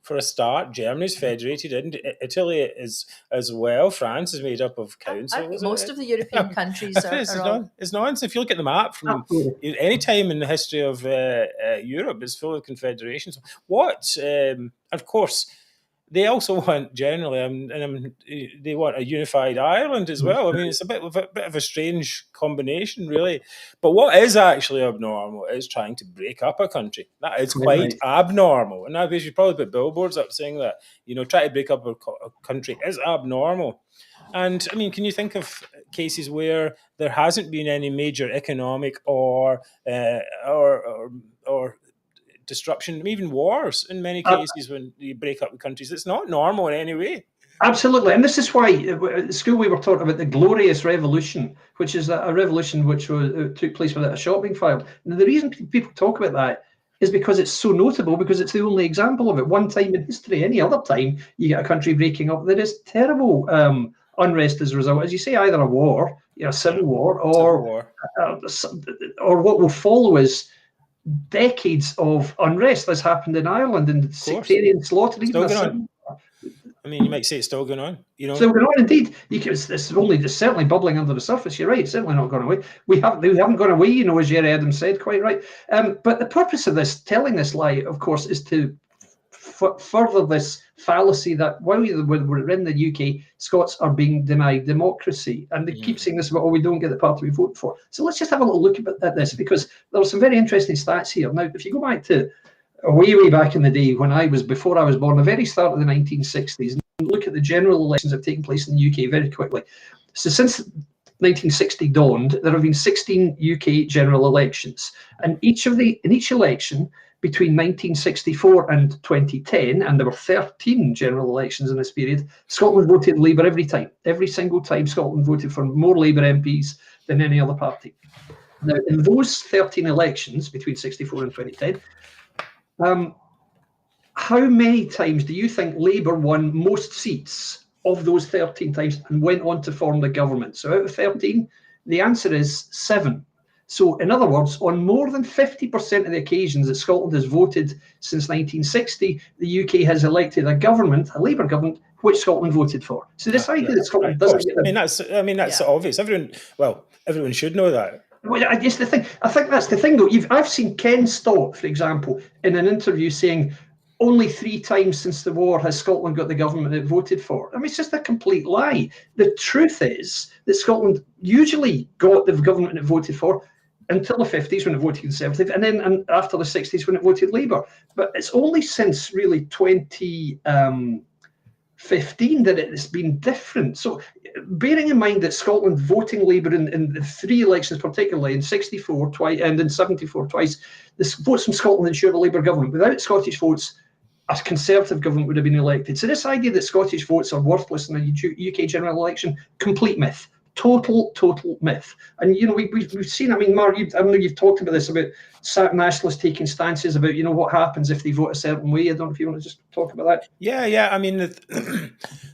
for a start. Germany's federated. Italy is as well. France is made up of councils. Most of the European countries are all... It's nonsense. If you look at the map from any time in the history of Europe, it's full of confederations. Of course, they also want they want a unified Ireland as well. I mean, it's a bit of a strange combination, really. But what is actually abnormal is trying to break up a country. That is quite abnormal. And nowadays, you probably put billboards up saying that, try to break up a country is abnormal. And I mean, can you think of cases where there hasn't been any major economic or disruption, even wars in many cases when you break up the countries? It's not normal in any way. Absolutely. And this is why at school we were talking about the Glorious Revolution, which is a revolution which took place without a shot being fired. And the reason people talk about that is because it's so notable, because it's the only example of it. One time in history, any other time you get a country breaking up, there is terrible unrest as a result. As you say, either a war, a civil war, or what will follow is decades of unrest. That's happened in Ireland, and sectarian slaughter. I mean, you might say it's still going on. Still going on, indeed. It's certainly bubbling under the surface. You're right. It's certainly not gone away. They haven't gone away. As Jerry Adams said, quite right. But the purpose of telling this lie, of course, is to further this fallacy that while we're in the UK, Scots are being denied democracy, and they keep saying this about, we don't get the party we vote for. So let's just have a little look at this, because there are some very interesting stats here. Now, if you go back to way back in the day before I was born, the very start of the 1960s, and look at the general elections that have taken place in the UK very quickly. So since 1960 dawned, there have been 16 UK general elections, and in each election between 1964 and 2010, and there were 13 general elections in this period, Scotland voted Labour every time. Every single time Scotland voted for more Labour MPs than any other party. Now, in those 13 elections between 64 and 2010, how many times do you think Labour won most seats of those 13 times and went on to form the government? So out of 13, the answer is 7. So in other words, on more than 50% of the occasions that Scotland has voted since 1960, the UK has elected a Labour government, which Scotland voted for. So this idea that Scotland doesn't get... that's obvious. Everyone should know that. Well, I guess I think that's the thing, though. I've seen Ken Stott, for example, in an interview saying only 3 times since the war has Scotland got the government it voted for. I mean, it's just a complete lie. The truth is that Scotland usually got the government it voted for until the 50s when it voted Conservative, and then after the 60s when it voted Labour. But it's only since really 2015 that it's been different. So bearing in mind that Scotland voting Labour in the 3 elections, particularly in 64 twice and in 74 twice, the votes from Scotland ensure a Labour government. Without Scottish votes, a Conservative government would have been elected. So this idea that Scottish votes are worthless in a UK general election, complete myth. Total myth. And we've seen, I mean, Mark, I know you've talked about this, about nationalists taking stances about what happens if they vote a certain way. I don't know if you want to just talk about that. Yeah. I mean,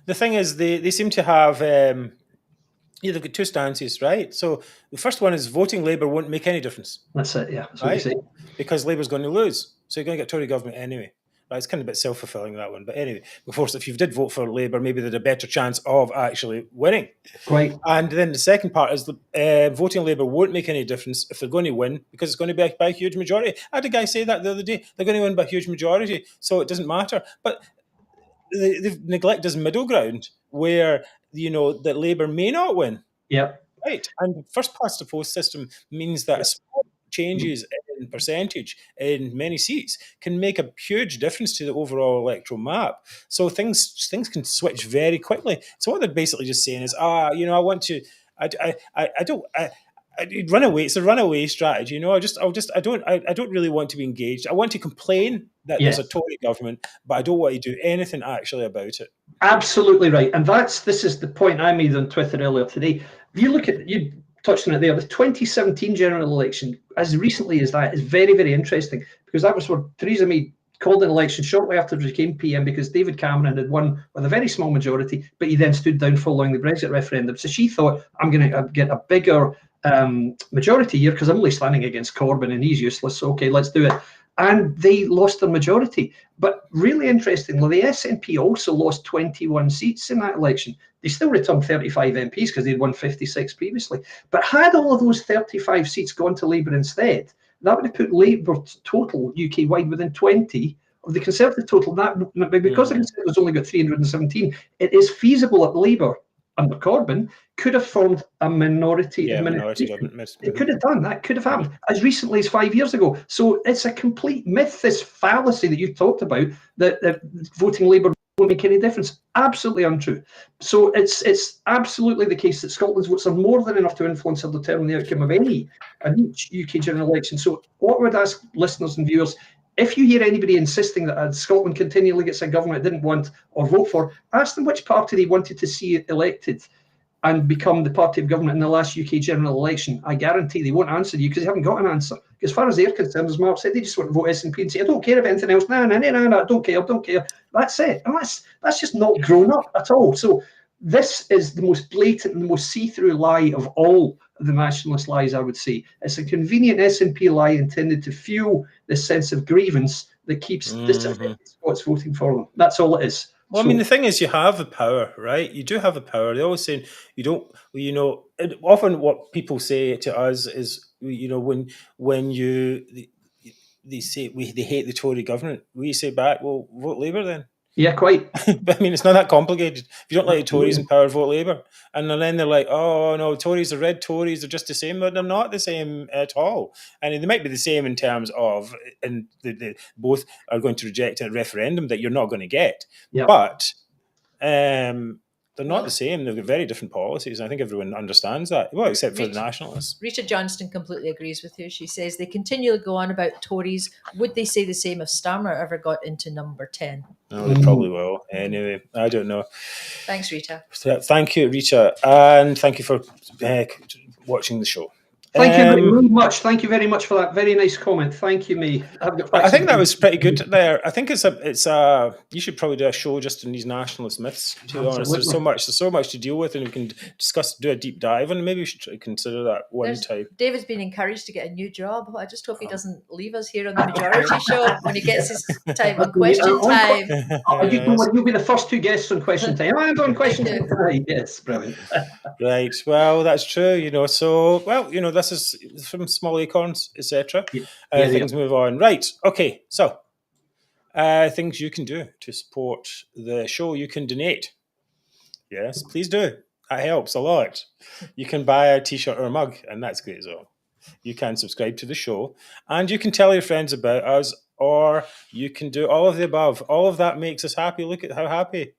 the thing is, they seem to have they've got two stances, right? So the first one is voting Labour won't make any difference. That's it, yeah. That's what right? you say. Because Labour's going to lose. So you're going to get Tory government anyway. Right? It's kind of a bit self-fulfilling, that one. But anyway, of course, if you did vote for Labour, maybe there's a better chance of actually winning. Quite. And then the second part is voting Labour won't make any difference if they're going to win, because it's going to be by a huge majority. I had a guy say that the other day. They're going to win by a huge majority, so it doesn't matter. But they've neglected this middle ground where, that Labour may not win. Yeah. Right. And first past the post system means that small changes in percentage in many seats can make a huge difference to the overall electoral map. So things can switch very quickly. So what they're basically just saying is, I want to, I don't. Run away. It's a runaway strategy, I don't really want to be engaged. I want to complain that there's a Tory government, but I don't want to do anything actually about it. Absolutely right, and this is the point I made on Twitter earlier today. If you look at, you touched on it there, the 2017 general election, as recently as that, is very, very interesting, because that was where Theresa May called an election shortly after she became PM, because David Cameron had won with a very small majority, but he then stood down following the Brexit referendum. So she thought, I'm going to get a bigger majority here because I'm only standing against Corbyn and he's useless. So okay, let's do it. And they lost their majority. But really interestingly, the SNP also lost 21 seats in that election. They still returned 35 MPs because they'd won 56 previously. But had all of those 35 seats gone to Labour instead, that would have put Labour's total UK-wide within 20 of the Conservative total. That, because the Conservatives only got 317, it is feasible that Labour, under Corbyn, could have formed a minority administration. It could have done that. Could have happened as recently as 5 years ago. So it's a complete myth, this fallacy that you've talked about, that voting Labour won't make any difference. Absolutely untrue. So it's absolutely the case that Scotland's votes are more than enough to influence or determine the outcome of any UK general election. So what I would ask listeners and viewers, if you hear anybody insisting that Scotland continually gets a government it didn't want or vote for, ask them which party they wanted to see elected and become the party of government in the last UK general election. I guarantee they won't answer you because they haven't got an answer. As far as they're concerned, as Mark said, they just want to vote SNP and say, I don't care about anything else. No, I don't care. That's it. And that's just not grown up at all. So this is the most blatant and the most see-through lie of all the nationalist lies, I would say. It's a convenient SNP lie intended to fuel this sense of grievance that keeps disaffected Scots voting for them. That's all it is. Well, I mean, the thing is, you have the power, right? You do have the power. They're always saying you don't, often what people say to us is, when they say they hate the Tory government, we say back, well, vote Labour then. Yeah, quite. But I mean, it's not that complicated. If you don't like the Tories in power, vote Labour. And then they're like, oh, no, Tories, the red Tories are just the same. But they're not the same at all. I mean, they might be the same in terms of, and both are going to reject a referendum that you're not going to get. Yep. But they're not the same. They've got very different policies. I think everyone understands that. Well, except for the nationalists. Rita Johnston completely agrees with you. She says they continually go on about Tories. Would they say the same if Starmer ever got into number 10? No, they probably will. Anyway, I don't know. Thanks, Rita. Thank you, Rita. And thank you for watching the show. Thank you very much. Thank you very much for that very nice comment. Thank you, May. I think that was pretty good there. I think it's you should probably do a show just on these nationalist myths, to be honest. There's so much to deal with, and we can do a deep dive, and maybe we should consider that one time. David's been encouraged to get a new job. I just hope he doesn't leave us here on the majority show when he gets his time on Question Time. You'll be the first two guests on Question Time. I'm on Question Time. Yes, brilliant. Right. Well, that's true. So, this is from Small Acorns, etc. Things move on. Right. Okay. So, things you can do to support the show. You can donate. Yes, please do. That helps a lot. You can buy a T-shirt or a mug, and that's great as well. You can subscribe to the show, and you can tell your friends about us, or you can do all of the above. All of that makes us happy. Look at how happy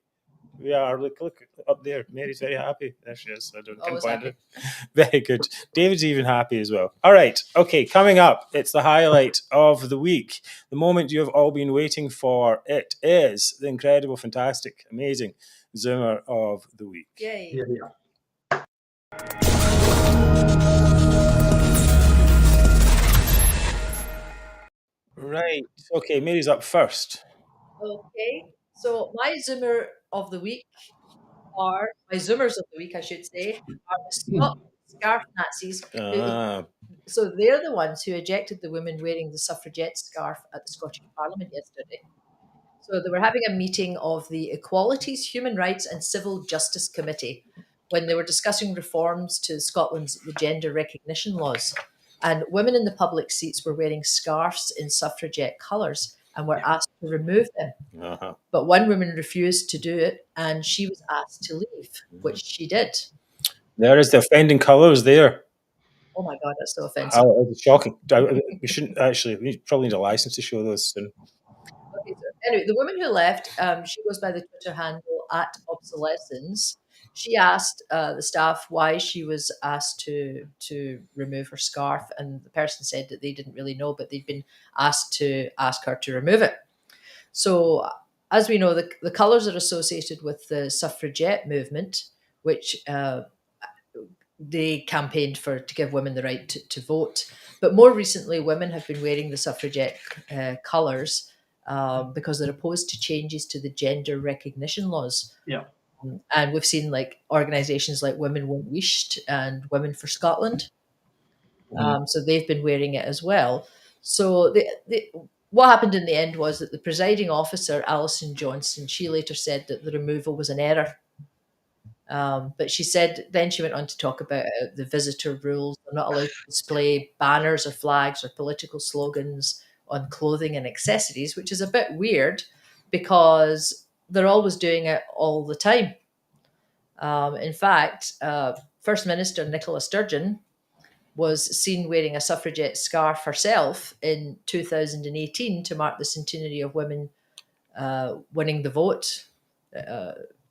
we are. Look up there. Mary's very happy. There she is. I can't find her. Very good. David's even happy as well. All right. Okay. Coming up, it's the highlight of the week. The moment you have all been waiting for. It is the incredible, fantastic, amazing Zoomer of the week. Yay. Yeah. Right. Okay. Mary's up first. Okay. So my Zoomer of the week are, my Zoomers of the week, I should say, are the Scotland scarf Nazis. So they're the ones who ejected the women wearing the suffragette scarf at the Scottish Parliament yesterday. So they were having a meeting of the Equalities, Human Rights and Civil Justice Committee when they were discussing reforms to the gender recognition laws. And women in the public seats were wearing scarves in suffragette colours and were asked to remove them. But one woman refused to do it and she was asked to leave, which she did. There is the offending colours there. Oh my God, that's so offensive. It's shocking. We shouldn't actually, we probably need a license to show those soon. Okay, so anyway, the woman who left, she goes by the Twitter handle @obsolescence. She asked the staff why she was asked to remove her scarf, and the person said that they didn't really know, but they'd been asked to ask her to remove it. So, as we know, the colours are associated with the suffragette movement, which they campaigned to give women the right to vote. But more recently, women have been wearing the suffragette colours because they're opposed to changes to the gender recognition laws. Yeah. And we've seen like organisations like Women Won't Wished and Women for Scotland. So they've been wearing it as well. So what happened in the end was that the presiding officer, Alison Johnson, she later said that the removal was an error. But she said, then she went on to talk about the visitor rules. They're not allowed to display banners or flags or political slogans on clothing and accessories, which is a bit weird because they're always doing it all the time. In fact, First Minister Nicola was seen wearing a suffragette scarf herself in 2018 to mark the centenary of women winning the vote.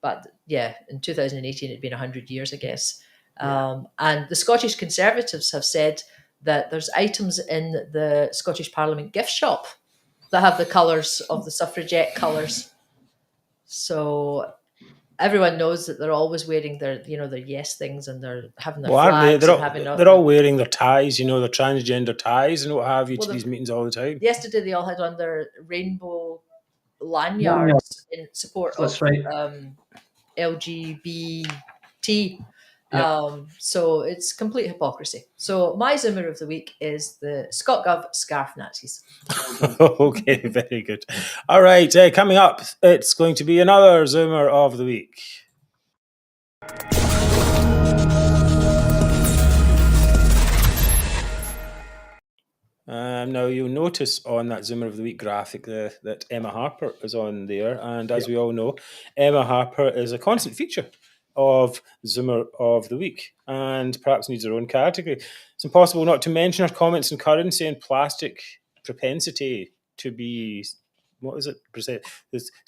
But yeah, in 2018, it'd been 100 years, I guess. And the Scottish Conservatives have said that there's items in the Scottish Parliament gift shop that have the colours of the suffragette colours. So everyone knows that they're always wearing their yes things, and they're having their flags. They're all wearing their ties, their transgender ties and what have you to these meetings all the time. Yesterday, they all had on their rainbow lanyards in support of LGBT. So it's complete hypocrisy. So my Zoomer of the week is the ScotGov scarf Nazis. Okay, very good. All right, coming up, it's going to be another Zoomer of the week. Now, you'll notice on that Zoomer of the Week graphic that Emma Harper is on there. And as we all know, Emma Harper is a constant feature of Zoomer of the Week and perhaps needs her own category. It's impossible not to mention her comments on currency and plastic propensity to be... What is it?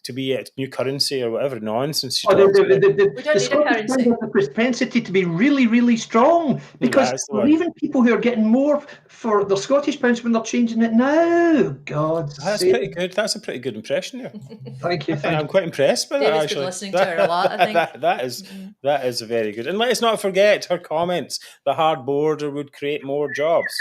To be a new currency or whatever nonsense she talks about. We don't need a currency. The propensity to be really, really strong, because we're even people who are getting more for their Scottish pounds when they're changing it now. God, that's pretty good. That's a pretty good impression there. Thank you. I'm quite impressed by that. David's been listening to her a lot, I think. that is very good. And let's not forget her comments. The hard border would create more jobs.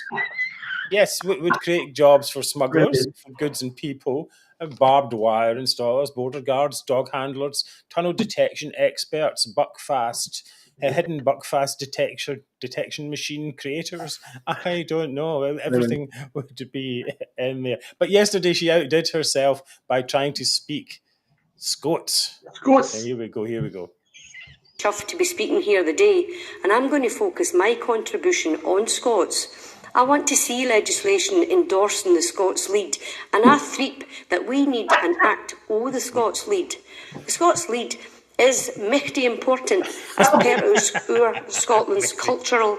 Yes, it would create jobs for smugglers, for goods and people, and barbed wire installers, border guards, dog handlers, tunnel detection experts, buckfast, hidden buckfast detection machine creators. I don't know. Everything would be in there. But yesterday she outdid herself by trying to speak Scots. Scots. Here we go. Chuffed to be speaking here today, and I'm going to focus my contribution on Scots. I want to see legislation endorsing the Scots lead, and I think that we need an act o' the Scots lead. The Scots lead is mighty important as part of our Scotland's cultural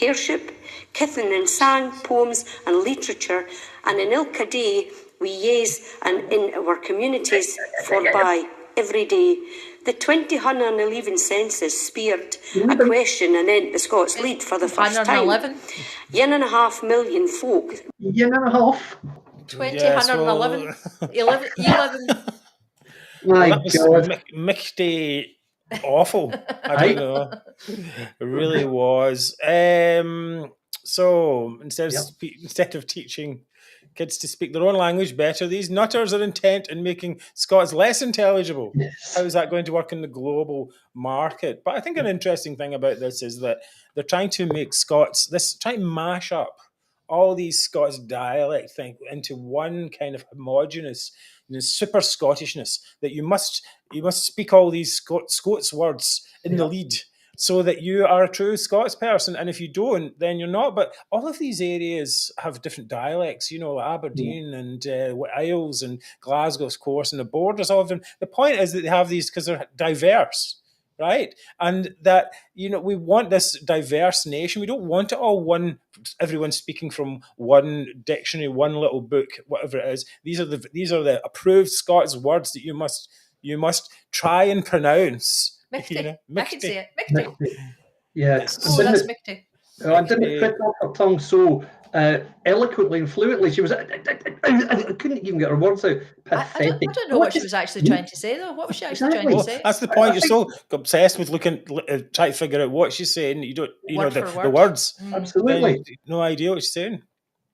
heirship, kithing and sang, poems and literature, and in ilka day we use and in our communities forby every day. The 2011 census speared a question and then the Scots lead for the first time. 1.5 million folk. 2011. 11. My God. Mighty awful. I don't know. It really was. So instead of teaching kids to speak their own language better. These nutters are intent in making Scots less intelligible. Yes. How is that going to work in the global market? But I think an interesting thing about this is that they're trying to make Scots, trying to mash up all these Scots dialect thing into one kind of homogenous, super Scottishness, that you must speak all these Scots words in the lead, so that you are a true Scots person. And if you don't, then you're not. But all of these areas have different dialects, like Aberdeen and Isles and Glasgow, of course, and the borders, all of them. The point is that they have these because they're diverse, right? And that, we want this diverse nation. We don't want it all everyone speaking from one dictionary, one little book, whatever it is. These are the approved Scots words that you must try and pronounce. Michty. I can say it. Michty. Yeah. Oh, that's Michty. And didn't Chris off her tongue so eloquently and fluently? She was, I couldn't even get her words out. Pathetic. I don't know what she was actually trying to say, though. What was she actually trying to say? That's the point. You're so obsessed with trying to figure out what she's saying. You don't, the words. Absolutely. No idea what she's saying.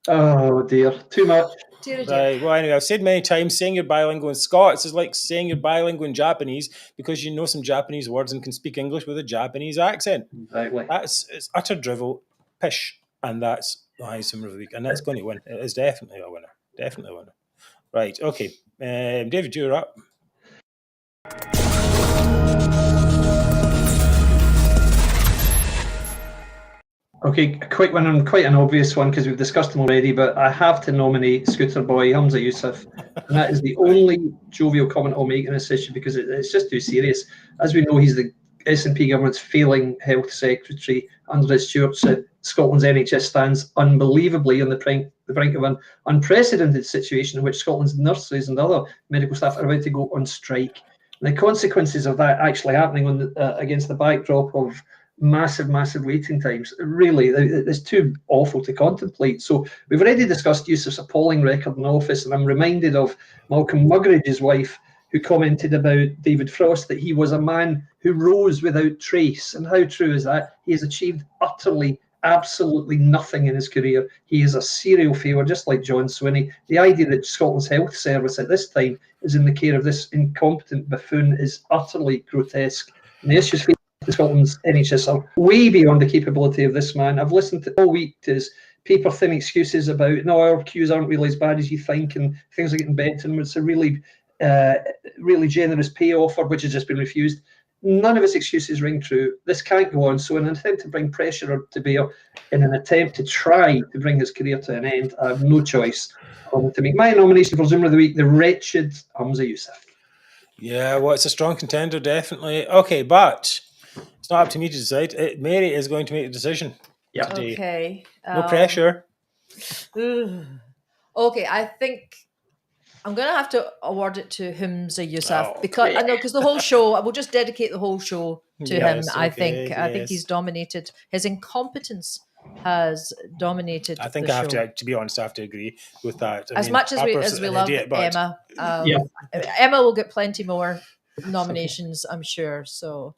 Oh dear, too much. Right. Well, anyway, I've said many times, saying you're bilingual in Scots is like saying you're bilingual in Japanese because you know some Japanese words and can speak English with a Japanese accent. Exactly. It's utter drivel, pish, and that's the highest Summer of the Week, and that's going to win. It is definitely a winner. Definitely a winner. Right. Okay. David, you're up. Okay, a quick one and quite an obvious one because we've discussed them already, but I have to nominate Scooter Boy Humza Yousaf, and that is the only jovial comment I'll make in this issue because it's just too serious. As we know, he's the SNP government's failing health secretary. Under his stewardship, Scotland's NHS stands unbelievably on the brink of an unprecedented situation in which Scotland's nurses and other medical staff are about to go on strike. And the consequences of that actually happening against the backdrop of massive waiting times, really, it's too awful to contemplate. So we've already discussed Yousaf's appalling record in office, and I'm reminded of Malcolm Muggeridge's wife, who commented about David Frost that he was a man who rose without trace. And how true is that? He has achieved absolutely nothing in his career. He is a serial failure, just like John Swinney. The idea that Scotland's health service at this time is in the care of this incompetent buffoon is utterly grotesque. And the issues facing Scotland's NHS are way beyond the capability of this man. I've listened to all week to his paper-thin excuses about, no, our queues aren't really as bad as you think, and things are getting better, and it's a really generous pay offer, which has just been refused. None of his excuses ring true. This can't go on. So in an attempt to bring pressure to bear, in an attempt to try to bring his career to an end, I have no choice to make my nomination for Zoomer of the Week, the wretched Humza Yousaf. Yeah, well, it's a strong contender, definitely. Okay, but it's not up to me to decide. Mary is going to make the decision today. Okay. No pressure. Okay, I think I'm going to have to award it to Humza Yousaf because the whole show, we'll just dedicate the whole show to him. I think he's dominated. His incompetence has dominated. I think the I have show. to be honest, I have to agree with that. As much as we love Emma, Emma will get plenty more nominations, I'm sure. So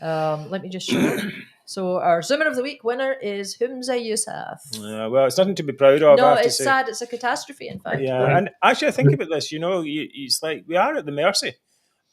let me just show. So our Zoomer of the Week winner is Humza Yousaf. Well, it's nothing to be proud of. No, it's sad. It's a catastrophe, in fact. Yeah, and actually, I think about this. It's like we are at the mercy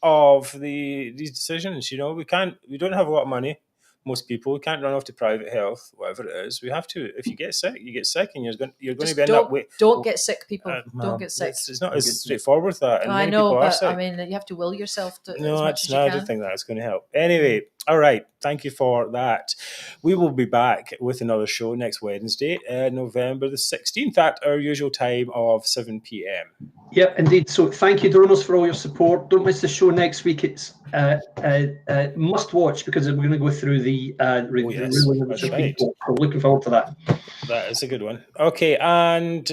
of these decisions. We don't have a lot of money. Most people can't run off to private health, whatever it is. We have to. If you get sick, you get sick, and you're going to be end up with. Don't get sick, people. Don't get sick. It's not as straightforward as that. And I know, but I mean, you have to will yourself to. No, that's not. I don't think that's going to help. Anyway, all right. Thank you for that. We will be back with another show next Wednesday, November the 16th, at our usual time of 7 p.m. Yeah, indeed. So thank you, Dronos, for all your support. Don't miss the show next week. It's must watch because we're going to go through the ruling of the Supreme Court. So looking forward to that. That is a good one. Okay, and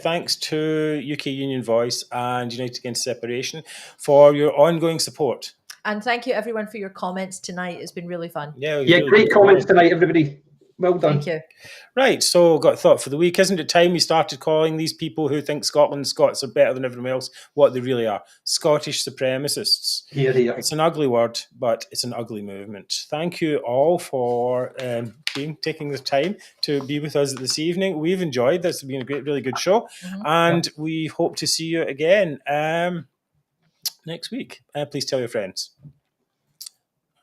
thanks to UK Union Voice and United Against Separation for your ongoing support. And thank you, everyone, for your comments tonight. It's been really fun. Yeah, great comments tonight, everybody. Well done. Thank you. Right, so got a thought for the week. Isn't it time we started calling these people who think Scotland and Scots are better than everyone else what they really are? Scottish supremacists. Here. It's an ugly word, but it's an ugly movement. Thank you all for taking the time to be with us this evening. We've enjoyed this. It's been a really good show, and we hope to see you again next week. Please tell your friends.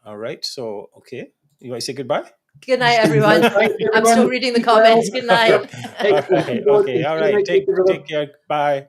All right, so, okay. You want to say goodbye? Good night, everyone. I'm still reading the comments. Good night. All right, okay. All right. Take care. Bye.